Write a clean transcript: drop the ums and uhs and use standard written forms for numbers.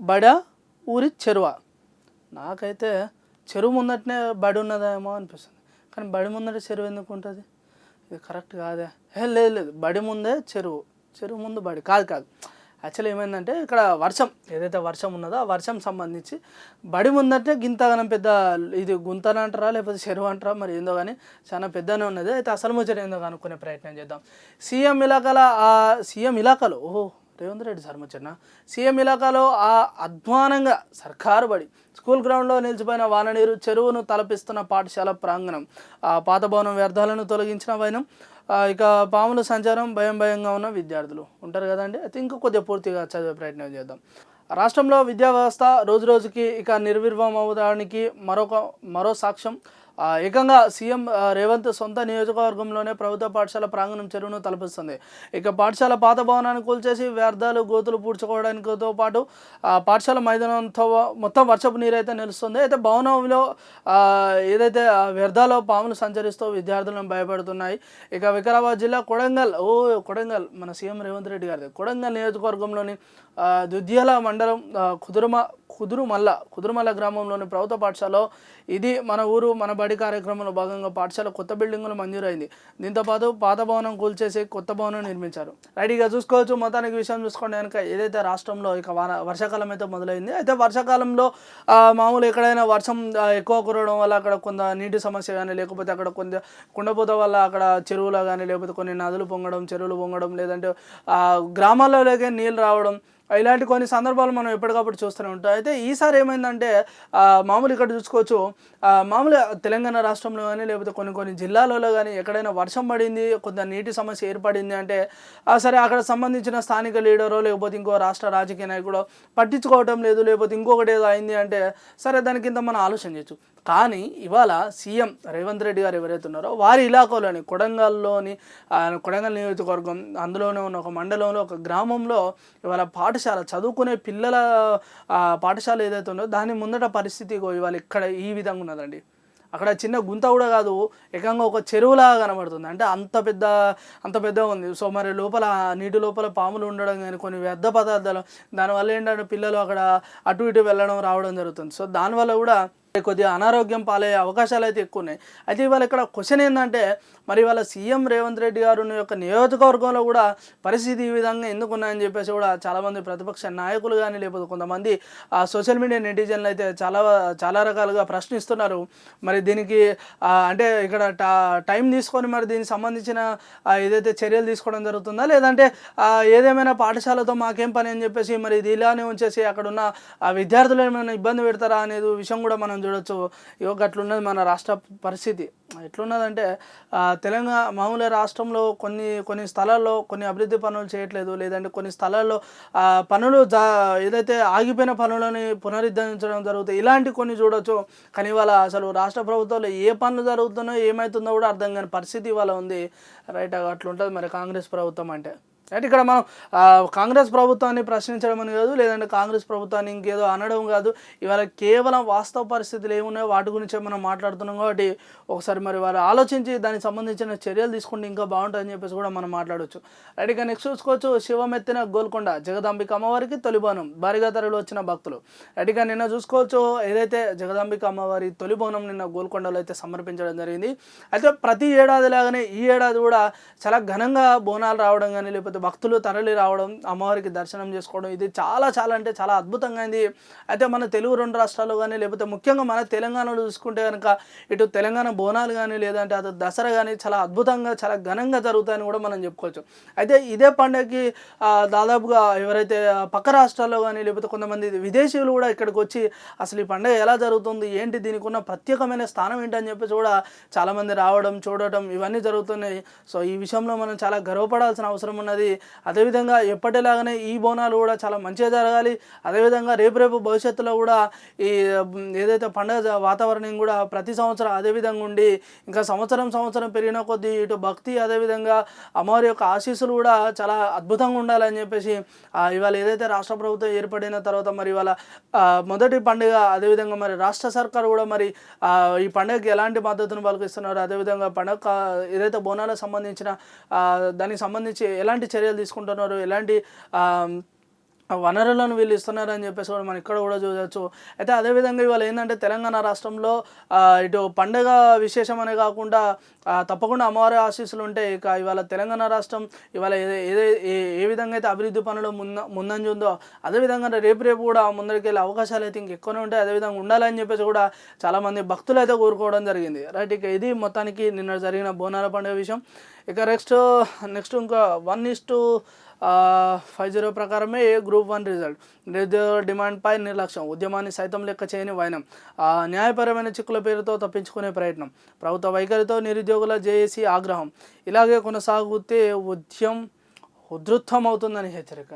బడ ఊరి చెరువ. నాకైతే చెరువు ముందటనే బడి ఉన్నదేమో అనిపిస్తుంది, కానీ బడి ముందట చెరువు ఎందుకు ఉంటుంది? ఇది కరెక్ట్ కాదే. లేదు లేదు, బడి ముందే చెరువు, చెరువు ముందు బడి కాదు కాదు. యాక్చువల్లీ ఏమైందంటే ఇక్కడ వర్షం ఏదైతే వర్షం ఉన్నదో ఆ వర్షం సంబంధించి బడి ముందంటే గింతగానం పెద్ద ఇది గుంతన అంటారా లేకపోతే చెరువు అంటారా మరి ఏందో కానీ చాలా పెద్దనే ఉన్నది. అయితే అసలు ముచ్చట ఏందో కనుక్కునే ప్రయత్నం చేద్దాం. సీఎం ఇలాకాలో రేవంత్ రెడ్డి సార్ ముచ్చట సీఎం ఇలాకాలో అధ్వానంగా సర్కారు బడి స్కూల్ గ్రౌండ్లో నిలిచిపోయిన వాననీరు చెరువును తలపిస్తున్న పాఠశాల ప్రాంగణం. పాత భవనం వ్యర్థాలను తొలగించిన వైనం. ఇక పాముల సంచారం భయంగా ఉన్న విద్యార్థులు ఉంటారు కదండి. అయితే ఇంకా కొద్దిగా పూర్తిగా చదివే ప్రయత్నం చేద్దాం. రాష్ట్రంలో విద్యా వ్యవస్థ రోజురోజుకి ఇక నిర్విర్వం అవడానికి మరో సాక్ష్యం. ఏకంగా సీఎం రేవంత్ సొంత నియోజకవర్గంలోనే ప్రభుత్వ పాఠశాల ప్రాంగణం చెరువును తలపిస్తుంది. ఇక పాఠశాల పాత భవనాన్ని కూల్చేసి వ్యర్థాలు గోతులు పూడ్చుకోవడానికితో పాటు పాఠశాల మైదానంతో మొత్తం వర్షపు నీరు అయితే నిలుస్తుంది. అయితే భవనంలో ఏదైతే వ్యర్థాలు పాములు సంచరిస్తూ విద్యార్థులను భయపడుతున్నాయి. ఇక వికారాబాద్ జిల్లా కొడంగల్ మన సీఎం రేవంత్ రెడ్డి గారిది కొడంగల్ నియోజకవర్గంలోని దుద్యాల మండలం కుదురుమల్ల గ్రామంలోని ప్రభుత్వ పాఠశాలలో ఇది మన ఊరు మన బడి కార్యక్రమంలో భాగంగా పాఠశాల కొత్త బిల్డింగులు మంజూరైంది. దీంతో పాటు పాత భవనం కూల్చేసి కొత్త భవనం నిర్మించారు. రైట్గా చూసుకోవచ్చు. మొత్తానికి విషయం చూసుకోండి కనుక ఏదైతే రాష్ట్రంలో ఇక వర్షాకాలం అయితే మొదలైంది. అయితే వర్షాకాలంలో మామూలు ఎక్కడైనా వర్షం ఎక్కువ కురవడం వల్ల అక్కడ కొంత నీటి సమస్య కానీ లేకపోతే అక్కడ కొంత కుండపోత వల్ల అక్కడ చెరువులో కానీ లేకపోతే కొన్ని నదులు పొంగడం చెరువులు పొంగడం లేదంటే గ్రామాల్లోకి నీళ్ళు రావడం ఇలాంటి కొన్ని సందర్భాలు మనం ఎప్పటికప్పుడు చూస్తూనే ఉంటాం. అయితే ఈసారి ఏమైందంటే మామూలు ఇక్కడ చూసుకోవచ్చు, మామూలు తెలంగాణ రాష్ట్రంలో కానీ లేకపోతే కొన్ని జిల్లాలలో కానీ ఎక్కడైనా వర్షం పడింది కొంత నీటి సమస్య ఏర్పడింది అంటే సరే అక్కడ సంబంధించిన స్థానిక లీడరో లేకపోతే ఇంకో రాష్ట్ర రాజకీయ నాయకుడో పట్టించుకోవటం లేదు లేకపోతే ఇంకొకటి ఏదో అయింది అంటే సరే దాని కింద మనం ఆలోచన చేయొచ్చు. కానీ ఇవాళ సీఎం రేవంత్ రెడ్డి గారు ఎవరైతే ఉన్నారో వారి ఇలాకాలోని కొడంగల్ నియోజకవర్గం అందులోనే ఉన్న ఒక మండలంలో ఒక గ్రామంలో ఇవాళ పాఠశాల చదువుకునే పిల్లల పాఠశాల ఏదైతే ఉందో దాని ముందట పరిస్థితి ఇవాళ ఇక్కడ ఈ విధంగా ఉన్నదండి. అక్కడ చిన్న గుంత కూడా కాదు, ఏకంగా ఒక చెరువులాగా కనబడుతుంది. అంటే అంత పెద్దగా ఉంది. సో మరి లోపల నీటి లోపల పాములు ఉండడం కానీ కొన్ని వ్యర్థ పదార్థాలు దానివల్ల ఏంటంటే పిల్లలు అక్కడ అటు ఇటు వెళ్ళడం రావడం జరుగుతుంది. సో దానివల్ల కూడా కొద్దిగా అనారోగ్యం పాలయ్యే అవకాశాలు అయితే ఎక్కువ ఉన్నాయి. అయితే ఇవాళ ఇక్కడ క్వశ్చన్ ఏంటంటే మరి ఇవాళ సీఎం రేవంత్ రెడ్డి గారు యొక్క నియోజకవర్గంలో కూడా పరిస్థితి ఈ విధంగా ఎందుకు ఉన్నాయని చెప్పేసి కూడా చాలామంది ప్రతిపక్ష నాయకులు కానీ లేకపోతే కొంతమంది సోషల్ మీడియా నెటిజన్లు అయితే చాలా రకాలుగా ప్రశ్నిస్తున్నారు. మరి దీనికి అంటే ఇక్కడ టైం తీసుకొని మరి దీనికి సంబంధించిన ఏదైతే చర్యలు తీసుకోవడం జరుగుతుందా లేదంటే ఏదేమైనా పాఠశాలతో మాకేం పని అని చెప్పేసి మరి ఇది ఇలానే ఉంచేసి అక్కడ ఉన్న విద్యార్థులు ఏమైనా ఇబ్బంది పెడతారా అనేది విషయం కూడా మనం చూడొచ్చు. అట్లున్నది మన రాష్ట్ర పరిస్థితి. ఎట్లున్నదంటే తెలంగాణ మామూలు రాష్ట్రంలో కొన్ని స్థలాల్లో కొన్ని అభివృద్ధి పనులు చేయట్లేదు లేదంటే కొన్ని స్థలాల్లో పనులు ఏదైతే ఆగిపోయిన పనులని పునరుద్ధరించడం జరుగుతాయి ఇలాంటి కొన్ని చూడొచ్చు. కానీ ఇవాళ అసలు రాష్ట్ర ప్రభుత్వంలో ఏ పనులు జరుగుతున్నాయో ఏమవుతుందో కూడా అర్థం కాని పరిస్థితి ఇవాళ ఉంది. రైట్, అట్లుంటుంది మరి కాంగ్రెస్ ప్రభుత్వం అంటే. అంటే ఇక్కడ మనం కాంగ్రెస్ ప్రభుత్వాన్ని ప్రశ్నించడం అని కాదు లేదంటే కాంగ్రెస్ ప్రభుత్వాన్ని ఇంకేదో అనడం కాదు. ఇవాళ కేవలం వాస్తవ పరిస్థితులు ఏమున్నాయో వాటి గురించే మనం మాట్లాడుతున్నాం కాబట్టి ఒకసారి మరి వారు ఆలోచించి దానికి సంబంధించిన చర్యలు తీసుకుంటే ఇంకా బాగుంటుందని చెప్పేసి కూడా మనం మాట్లాడవచ్చు. రైట్, ఇక నెక్స్ట్ చూసుకోవచ్చు. శివమెత్తిన గోల్కొండ జగదాంబిక అమ్మవారికి తొలిబోనం భారీగా తరలి వచ్చిన భక్తులు. రైట్, ఇక నిన్న చూసుకోవచ్చు ఏదైతే జగదాంబిక అమ్మవారి తొలిబోనం నిన్న గోల్కొండలో అయితే సమర్పించడం జరిగింది. అయితే ప్రతి ఏడాది లాగానే ఈ ఏడాది కూడా చాలా ఘనంగా బోనాలు రావడం కానీ లేకపోతే భక్తులు తరలి రావడం అమ్మవారికి దర్శనం చేసుకోవడం ఇది చాలా అంటే చాలా అద్భుతంగా అయింది. అయితే మన తెలుగు రెండు రాష్ట్రాల్లో కానీ లేకపోతే ముఖ్యంగా మన తెలంగాణలో చూసుకుంటే కనుక ఇటు తెలంగాణ బోనాలు కానీ లేదంటే అటు దసరా కానీ చాలా అద్భుతంగా చాలా ఘనంగా జరుగుతాయని కూడా మనం చెప్పుకోవచ్చు. అయితే ఇదే పండుగకి దాదాపుగా ఎవరైతే పక్క రాష్ట్రాల్లో కానీ లేకపోతే కొంతమంది విదేశీయులు కూడా ఇక్కడికి వచ్చి అసలు ఈ పండుగ ఎలా జరుగుతుంది ఏంటి దీనికి ఉన్న ప్రత్యేకమైన స్థానం ఏంటని చెప్పేసి కూడా చాలామంది రావడం చూడటం ఇవన్నీ జరుగుతున్నాయి. సో ఈ విషయంలో మనం చాలా గర్వపడాల్సిన అవసరం ఉన్నది. అదేవిధంగా ఎప్పటిలాగానే ఈ బోనాలు కూడా చాలా మంచిగా జరగాలి. అదేవిధంగా రేపు భవిష్యత్తులో కూడా ఈ ఏదైతే పండుగ వాతావరణం కూడా ప్రతి సంవత్సరం అదేవిధంగా ఉండి ఇంకా సంవత్సరం పెరిగిన కొద్దీ ఇటు భక్తి అదేవిధంగా అమ్మవారి యొక్క ఆశీస్సులు కూడా చాలా అద్భుతంగా ఉండాలని చెప్పేసి ఇవాళ ఏదైతే రాష్ట్ర ప్రభుత్వం ఏర్పడిన తర్వాత మరి ఇవాళ మొదటి పండుగ అదేవిధంగా మరి రాష్ట్ర సర్కారు కూడా మరి ఈ పండుగకి ఎలాంటి మద్దతును పలికిస్తున్నారు అదేవిధంగా పండుగ ఏదైతే బోనాలకు సంబంధించిన దానికి సంబంధించి ఎలాంటి చర్యలు తీసుకుంటున్నారు ఎలాంటి వనరులను వీళ్ళు ఇస్తున్నారని చెప్పేసి కూడా మనం ఇక్కడ కూడా చూడవచ్చు. అయితే అదేవిధంగా ఇవాళ ఏంటంటే తెలంగాణ రాష్ట్రంలో ఇటు పండుగ విశేషం అనే కాకుండా తప్పకుండా అమ్మవారి ఆశీస్సులు ఉంటాయి. ఇక ఇవాళ తెలంగాణ రాష్ట్రం ఇవాళ ఏ విధంగా అయితే అభివృద్ధి పనులు ముందంజ ఉందో అదేవిధంగా రేపు కూడా ముందరికి వెళ్ళే అవకాశాలు అయితే ఇంకెక్కువనే ఉంటాయి. అదేవిధంగా ఉండాలని చెప్పేసి కూడా చాలామంది భక్తులు అయితే కోరుకోవడం జరిగింది. రైట్, ఇక ఇది మొత్తానికి నిన్న జరిగిన బోనాల పండుగ విషయం. ఇక నెక్స్ట్ ఇంకా 1:50 ప్రకారమే గ్రూప్ 1 రిజల్ట్. నిరుద్యోగ డిమాండ్పై నిర్లక్ష్యం, ఉద్యమాన్ని సైతం లెక్క చేయని వైనం, న్యాయపరమైన చిక్కుల పేరుతో తప్పించుకునే ప్రయత్నం, ప్రభుత్వ వైఖరితో నిరుద్యోగుల జేఏసీ ఆగ్రహం. ఇలాగే కొనసాగితే ఉద్యమం ఉధృతం అవుతుందని హెచ్చరిక.